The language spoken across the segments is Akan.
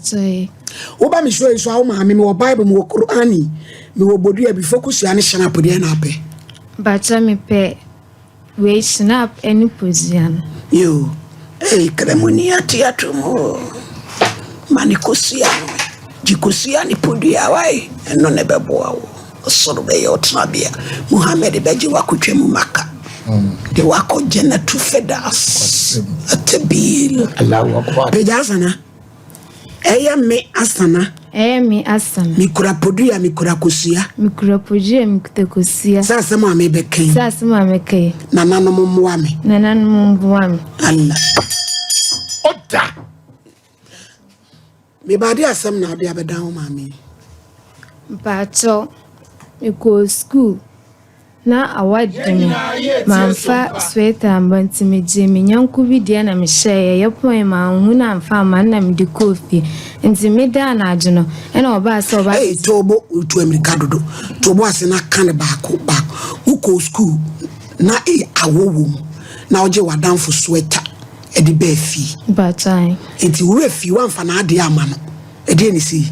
Mpatsoi. Oba me show so how ma me Bible me Qur'ani me wo bodua bi focus ya ne shana podie na ape. Mpatsoi me pe we snap any position. Yo. Hey, kremoni ati atumo. Manikosia. Jikosia ni podua wai eno ne beboa wo. Osoro be yo trabia. Muhammad beji wakutwe mu maka. De wako jena tu fedas. Atabil. Allahu akbar. Bejazana. Eya me asana. Me asana. Mikura podua mikura kosia. Mikura podua mikura kosia. Sasa mo ame bekei. Sasa mo ame kei. Nanano mo muame. Nanano mo muame. Allah. Oda. Me badi asem na ade abeda ho mami. Mpatsoi. Me go school. Na awadimi manfa sweater ambanti meje menyanku bi dia na me share ye point ma hu na mfa ma na me de coffee nti me da na ageno e na oba se oba hey tobo to America dodo tobo ase na kan ba uko school na awowom na oje wadanfo sweater e de ba fi batai nti wo fi wanfa na ade ama no e de ni si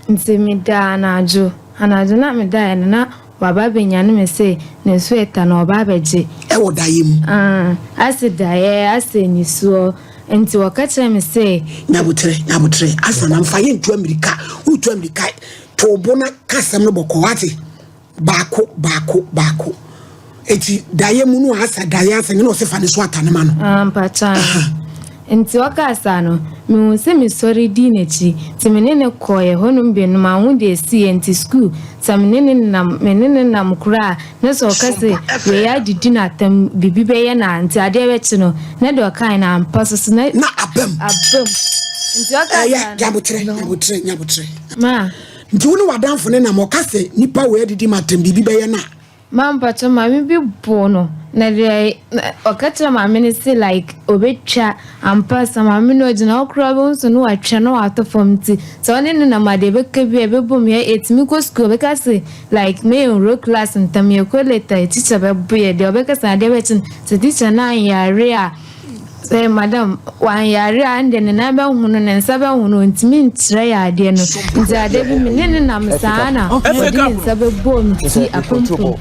nti me da na ajo na me da na baba benyane me say ne sweater na oba beje e wodayem ase daye ase ni so enti wakacha me say nyabutre asa na mfa ye to America utu America to bona kasam no boko wate baako eti daye mu no asa daye asa ne no se fa ne so atane ma no mpacha enti wakasa no me se me sorry di nechi ti menene koye honum be no ma hu de si enti school menene nam kura na so kase we ya didi na tam bibi be ye na anti ade wechi no na de okan na ampaso na abem nti wakasa nyabutre ma nti woni wadanfo ne na mo kase nipa we didi matem bibi be ye na ma mpacho ma mi bi bono na de okatra ma me say like obetwa ampasa ma me no gina okra bo so no atwa no atofomti so one ne na ma de be ka bi e be bom ye etimi ko school be ka say like me in row class ntam ye ko later teacher be boye de be ka say de wetin so teacher na yare a say madam wan yare ande ne na be hunu ne nsa be hunu ntimi ntre ya ade no nti ade bi me ne na msana odi nsa be bom ti apompo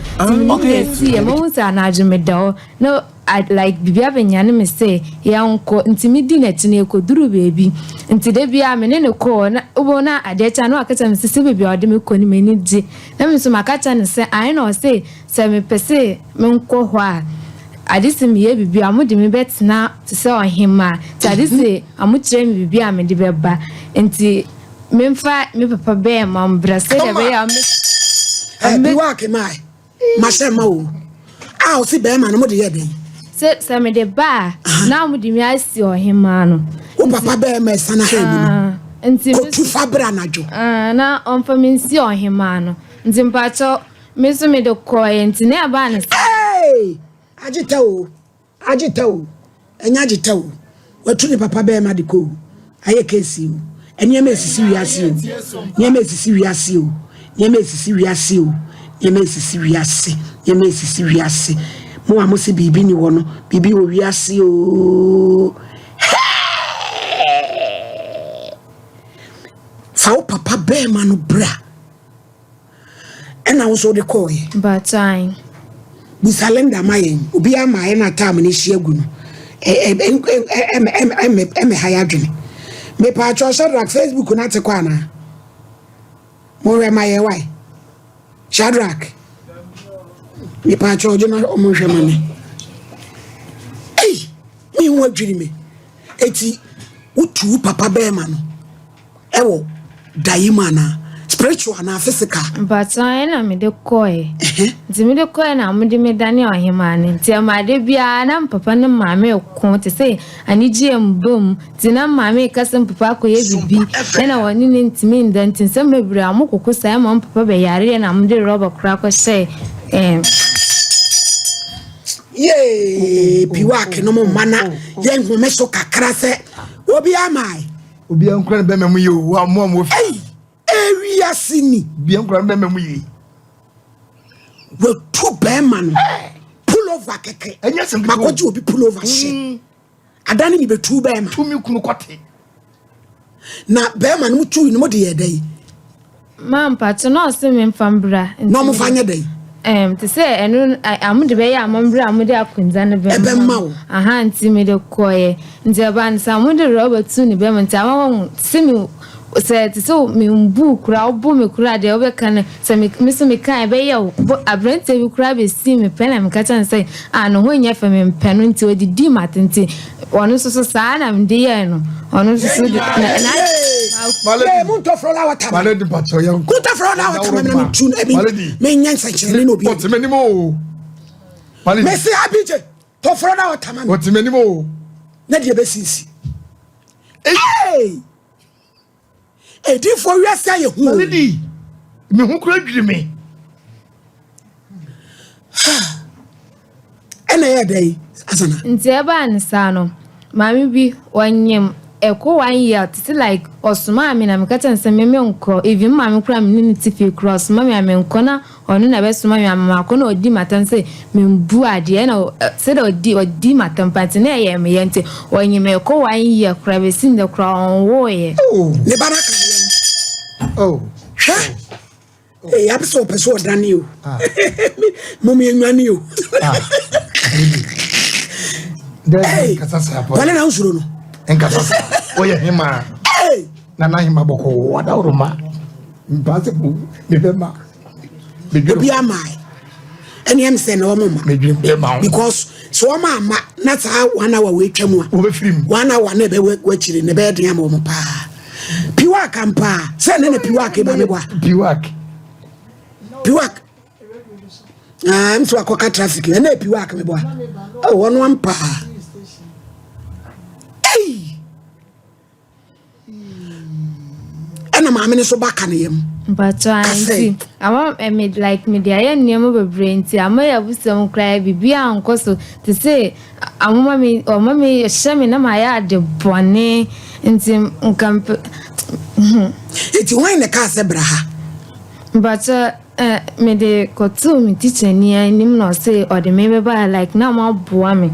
okay see e mo nsa na ajumedo no I like bibia benyane me say yanko ntimi di na tine ko duru bebi nti de bia me ne ko na obo na ade cha no akacha me sisi bibia ode me ko ni me ni di na me so makacha ne say I know say me pese me nko ho a adisi me ye bibi amudi me betina to say ohima ti adisi amukire me bibi amede beba enti memfa me papa be mam brase de be ya me work mai masema o o si be ma no mo de ye den se me de ba na amudi me asi ohima no o papa be ma sana ha ni enti ko tu fabra najo na onfa me si ohima no enti mpacho me so me de ko enti na ba na hey Ajita o enya ajita o watu ni papa be ma de ko aye kesi o enya me sisi wiase o enya me sisi wiase o enya me sisi wiase o enya me sisi wiase enya me sisi wiase mo amosi bibi ni wo no bibi wo wiase o fa o papa be ma no bra ena wo so de ko ye batain Busalenda mayen obi ama na time ni hyiagu no hayadwene me pa cho Shadrack Facebook na te kwa na mo we maye why Shadrack me pa cho jo na o mo hwe mane mi wo adwiri me eti utu papa be ma no ewo dayima na spiritual na physical but I na me de koy me de koy na me de me dani ohima ne ti ma de bia na papa ne maame ko te say ani gm bom ti na maame kasem papa ko ye bibi na woni ne ntimi ndantin sem bebre amokoko sai ma papa be yare na me de rubber kra ko say piwake no mo mana ye nhome so kakra se obi amai obi ankra be memu ye o mo area sini bi ankra be memu ye we two beman pull over keke enya sem makoji obi pull over she adani ni be two beman tumi kunu kote na be ma no tu no de yedai mam pacho no se me mfambra no mo fanya dai te say enu amude be ya amambra amude akunza ne be ebe ma wo aha nti me de koye nti aba nsa amude roba tu ni be nti ama simi se te so me mbu kura obo me kura de obeka ne se me so me kan be ya abrante bi kura be si me pena me kacha nse no ho nya fa me mpeno nti odidi matenti ono so saa na me de ye no ono so na Malady munto frola wata Malady pacho yan kunta frola wata me tu me nyansa chele no bi otimenimo Malady me se abije to frola wata me otimenimo na de be sisi di for we say you Malady me hu kura dwiri me ena ye dai asana nti eba nsa no mami bi wanyem eko 1 year it's like osuma me na me kata nse me nko even mami kura me ni tifi cross mami ame nko na onu na be suma me mama ko na odi matan se me mbu ade na se da odi matan pati na ye me yente wanyem eko 1 year kura be sin de kura onwo ye ne baraka abso peso dani o mummy enwani o wale na usuro no enkasasa oye hima na hima boko wada uruma mbase bu mebema obi amai eni em se na omoma because so oma na ta 1 hour we twam a obefrim 1 hour na be wachire ne be den am omo pa piwa kampa se ne piwa ke ba me bwa piwak I'm so akoka traffic na piwa ke me bwa oh wono ampa ana maame ne so baka ne yam but I ama me like me dia ye nneam bebre nti ama ya busam krai bibia ankoso to say amoma me o mama shame na ma ya de bone nti nkamp eti wan ne ka se braha but me de kotu me teacher ni anim no say or the me ba like na ma boa me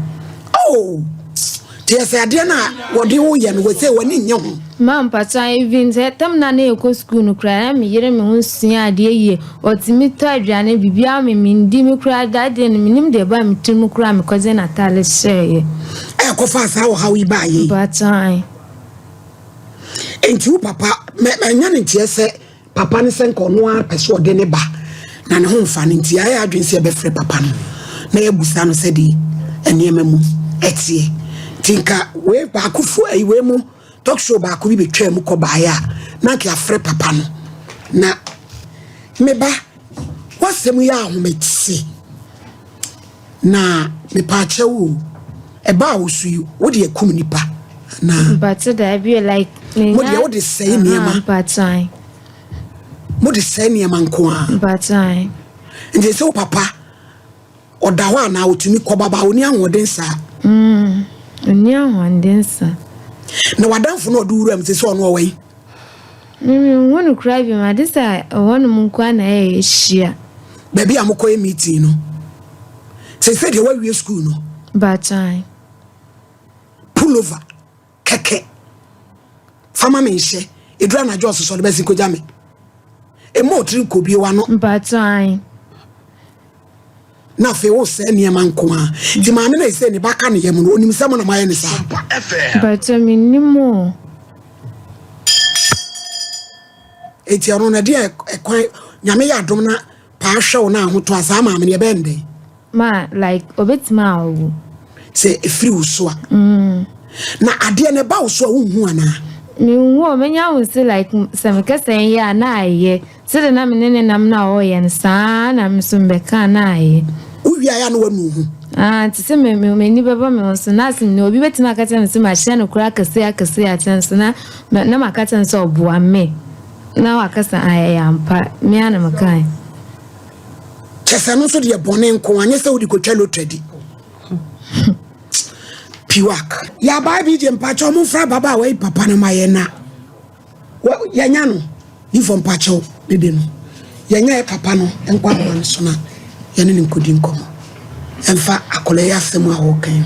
oh tie se ade na wo de wo ye no we say woni nye ho mam pata even say tam na na eko school no kra me yere me ho sua ade ye otimi to aduane bibia me ndi me kra dade no minim de ba me timu kra me koze na tale share ko fa sa wo hawi ba ye but enti papa me nya ne tie se papa ne se nko no a peso de ne ba na ne ho mfa ne ntia ya adwen se be frɛ papa no na ya busa no se di eniema mu etie tinka we ba kufu ayiwe mu talk show ba ko bi betwa mu ko ba ya na ke afrɛ papa no na me ba wasem ya ahometi na me pa chewu e ba osuyu wo de akum nipa na but that be like mo de wo de say niema but mo de say niema nko a but nje so papa odawa na otumi ko baba oni ahoden sa oni ahoden sa na wadanfo no do wuram se so no wai wonu cry bi ma this wonu munko na e hia baby amko meeting no se de wa school no but pull over keke fama me hye edura na jos so de besi ko jame e mo tri ko bi wa no but na fe wo se niema nko a di ma me na se ne baka ne yem no onim se mo na maye ne sa but minimo eti aro na dia ekwan nyame ya adom na pa hwe na ahoto asa ma me ne be ndey ma like obetima owu se efiri uso a na ade ne ba uso a unhu ana mi wo menya wo se like semekesen ya na aye se de na menene nam na o ye nsa na msumbeka na aye uwia ya no wanu hu ti se me ni baba me so na sim no obi betina ka ten se ma hia no kura akase a ten so na maka ten so oboa me na wakasa aye ampa me ana makai chesa no so de bone nko anye se wodi ko twalo tradi piwak ya ba bi je mpacho mu fra baba wai papa na maye na ya nya no ifo mpacho dede no ya nya papa no enkwa man so na ya ne nkodi nkom emfa akole ya semu a wokan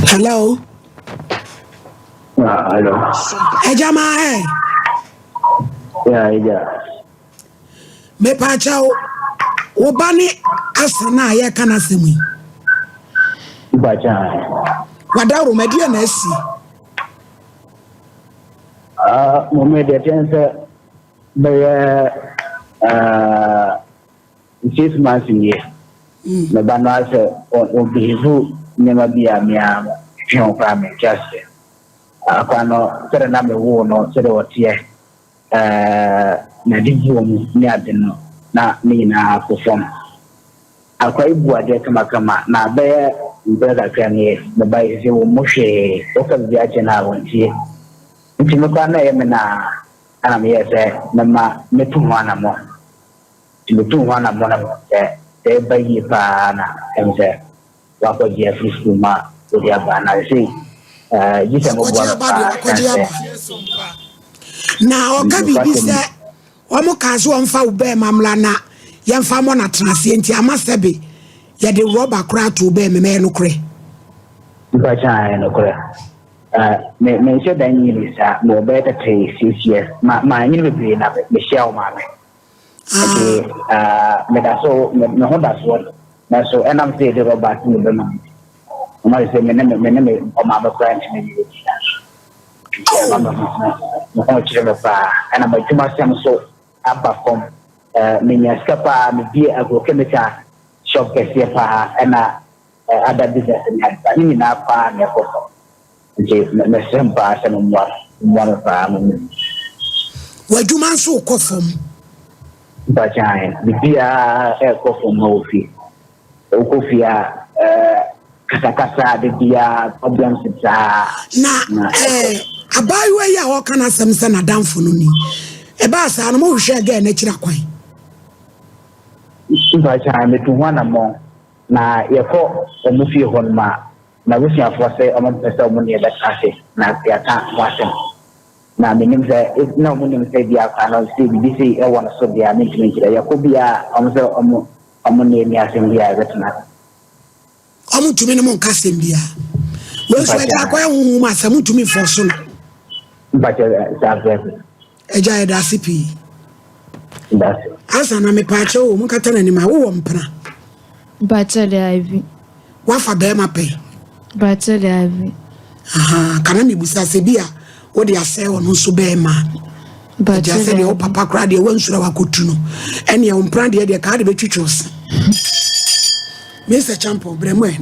hello Hello. Ejama Yeah. Me pa chao obani asana ya kana semu. Bacha. Wadaru media na esi. Mo me de tense be 6 months here. Me banwa se on bihu nyama bia mia hon pra me just. Akwano sere na me wo no sere wotie na divu mu ni ade no na ni na perform akwa ibu ade kama na be brother kan ye me bai se wo mo hwe o ka bia che na wontie nti me kwa na ye me na ana me ye se na ma me tu wana mo ti me tu wana mo na te bai pa na em se wa ko je free school ma o dia ba na se jita mo bwa na oka bibi se omo kazo omfa ube mamla na yemfa mo na transie nti amasebe ye de rubber kra to ube me no kre ba cha no kre me se dan yi sa mo be ta 6 years ma ni me bi na me share ma me me da so me ho da so na so enam se de rubber ti be ma ma se me o ma ba branch me mo chire me pa ana ba tuma sam so aba from me nya skapa me bi agrochemical shop kesi pa ana ada business ni na pa me ko je me sempa sa mo pa mo waduma so ko fom ba jai bi a ko fom mo fi o ko fi kasa de dia problems sa na abayiwa ya o kana samsa na damfo no ni e ba sa no mo hwe aga na kira kwan ba cha me tu wana mo na ye ko o mu fi hon ma na wo sia fo se o mo pesa mo ne da kase na ya ta wase na me nim se na mo nim se dia ka na se bi se e wona so dia me kira ya ko bia o mo se o mo ne mi asem dia betna omu tumi no monka sembia we so eja kwa hu ma samu tumi for so no bacha sabe eja eda sipi das asa na me pa che o mu kata na ni ma wo mpra bacha le iv wa fa be ma pe bacha le iv kana mi busa se bia wo de ase wo no so be ma bacha se de o papa kra de wo nsura wa kotu no ene o mpra de ka de betwitwos Mr. Champo, Bremwe.